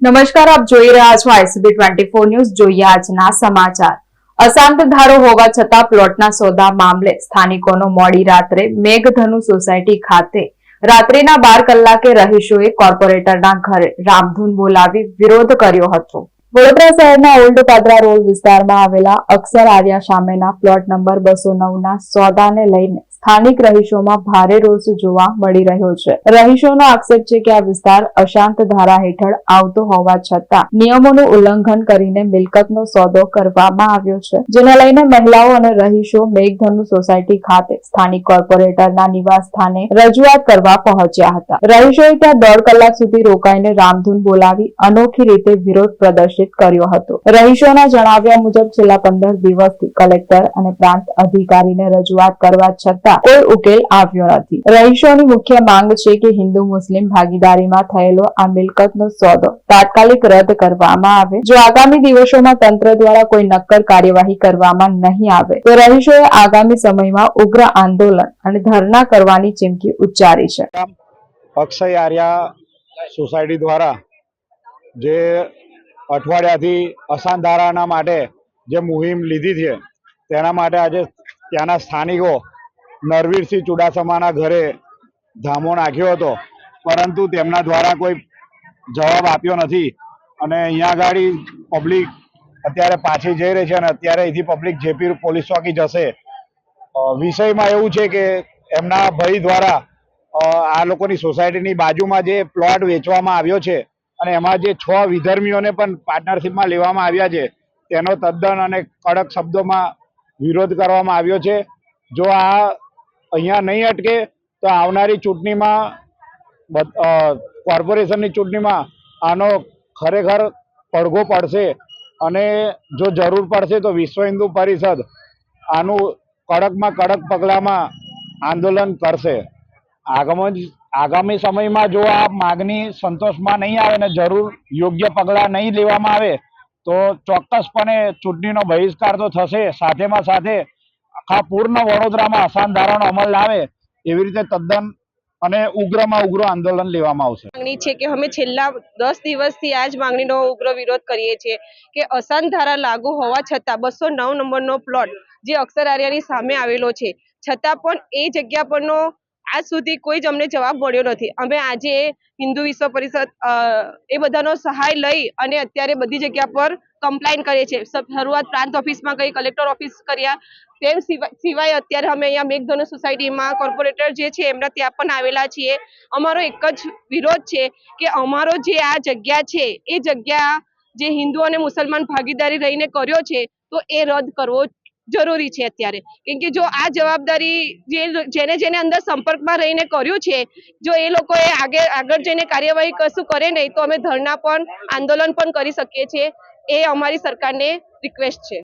નમસ્કાર, આપ જોઈ રહ્યા છો ICB24 ન્યૂઝ। જોઈએ આજના સમાચાર। અશાંત ધારો હોવા છતાં પ્લોટના સોદા મામલે સ્થાનિકોનો મોડી રાત્રે મેઘધનુ સોસાયટી ખાતે રાત્રિના 12 કલાકે રહીશોએ કોર્પોરેટરના ઘરે રામધૂન બોલાવી વિરોધ કર્યો હતો। વડોદરા શહેરના ઓલ્ડ પાદરા રોડ વિસ્તારમાં આવેલા અક્ષર આર્યા સામેના પ્લોટ નંબર 209ના સોદાને લઈને સ્થાનિક રહીશોમાં ભારે રોષ જોવા મળી રહ્યો છે। રહીશોનો આક્ષેપ છે કે આ વિસ્તાર અશાંત ધારા હેઠળ આવતો હોવા છતાં નિયમોનું ઉલ્લંઘન કરીને મિલકતનો સોદો કરવામાં આવ્યો છે, જેને લઈને મહિલાઓ અને રહીશો મેઘધનુ સોસાયટી ખાતે સ્થાનિક કોર્પોરેટરના નિવાસ સ્થાને રજૂઆત કરવા પહોંચ્યા હતા। રહીશોએ ત્યાં 1.5 કલાક સુધી રોકાઈને રામધૂન બોલાવી અનોખી રીતે વિરોધ પ્રદર્શિત કર્યો હતો। રહીશોના જણાવ્યા મુજબ છેલ્લા 15 દિવસથી કલેક્ટર અને પ્રાંત અધિકારીને રજૂઆત કરવા છતાં કોઈ ઉકેલ આવ્યો નથી। રહીશોની મુખ્ય માંગ છે કે હિન્દુ મુસ્લિમ ભાગીદારીમાં થયેલો આ મિલકતનો સોદો તાત્કાલિક રદ કરવામાં આવે। જો આગામી દિવસોમાં તંત્ર દ્વારા કોઈ નક્કર કાર્યવાહી કરવામાં નહીં આવે તો રહીશોએ આગામી સમયમાં ઉગ્ર આંદોલન અને ધરણા કરવાની ચીમકી ઉચ્ચારી છે। અક્ષર આર્યા સોસાયટી દ્વારા જે અઠવાડિયાથી અશાંત ધારાના માટે જે મુહિમ લીધી છે તેના માટે આજે ત્યાંના સ્થાનિકો નરવીરસિંહ ચુડાસમાના ઘરે ધામો નાખ્યો હતો, પરંતુ તેમના દ્વારા કોઈ જવાબ આપ્યો નથી અને અહીંયા આગળ પબ્લિક અત્યારે પાછી જઈ રહી છે અને અત્યારે અહીંથી પબ્લિક જેપી પોલીસ ચોકી જશે। વિષયમાં એવું છે કે એમના ભાઈ દ્વારા આ લોકોની સોસાયટીની બાજુમાં જે પ્લોટ વેચવામાં આવ્યો છે અને એમાં જે 6 વિધર્મીઓને પણ પાર્ટનરશિપમાં લેવામાં આવ્યા છે તેનો તદ્દન અને કડક શબ્દોમાં વિરોધ કરવામાં આવ્યો છે। જો આ અહીંયા નહીં અટકે તો આવનારી ચૂંટણીમાં કોર્પોરેશનની ચૂંટણીમાં આનો ખરેખર પડઘો પડશે અને જો જરૂર પડશે તો વિશ્વ હિન્દુ પરિષદ આનું કડકમાં કડક પગલામાં આંદોલન કરશે। આગામી સમયમાં જો આ માગણી સંતોષમાં નહીં આવે ને જરૂર યોગ્ય પગલાં નહીં લેવામાં આવે તો ચોક્કસપણે ચૂંટણીનો બહિષ્કાર તો થશે, સાથેમાં સાથે આખા પૂર્ણ વડોદરામાં અશાંત ધારાનો અમલ લાવે એવી રીતે તદ્દન અને ઉગ્રમાં ઉગ્ર આંદોલન લેવામાં આવશે। માંગણી છે કે અમે છેલ્લા 10 દિવસથી આ જ માંગણીનો ઉગ્ર વિરોધ કરીએ છીએ કે અશાંત ધારા લાગુ હોવા છતાં 209 નંબરનો પ્લોટ જે અક્ષર આર્યાની સામે આવેલો છે છતાં પણ એ જગ્યા પરનો આજ સુધી કોઈ જ અમને જવાબ મળ્યો નથી। અમે આજે હિન્દુ વિશ્વ પરિષદ એ બધાનો સહાય લઈ અને અત્યારે બધી જગ્યા પર કમ્પ્લાઇન કરીએ છીએ। શરૂઆત પ્રાંત ઓફિસમાં ગઈ, કલેક્ટર ઓફિસ કર્યા, તેમ સિવાય અત્યારે અમે અહીંયા મેઘધનુ સોસાયટીમાં કોર્પોરેટર જે છે એમના ત્યાં પણ આવેલા છીએ। અમારો એક જ વિરોધ છે કે અમારો જે આ જગ્યા છે એ જગ્યા જે હિન્દુ અને મુસલમાન ભાગીદારી રહીને કર્યો છે તો એ રદ કરવો જરૂરી છે અત્યારે, કેમ કે જો આ જવાબદારી જેને અંદર સંપર્કમાં રહીને કર્યું છે, જો એ લોકોએ આગળ જઈને કાર્યવાહી કશું કરે નહીં તો અમે ધરણા પણ આંદોલન પણ કરી શકીએ છીએ। એ અમારી સરકારને રિક્વેસ્ટ છે।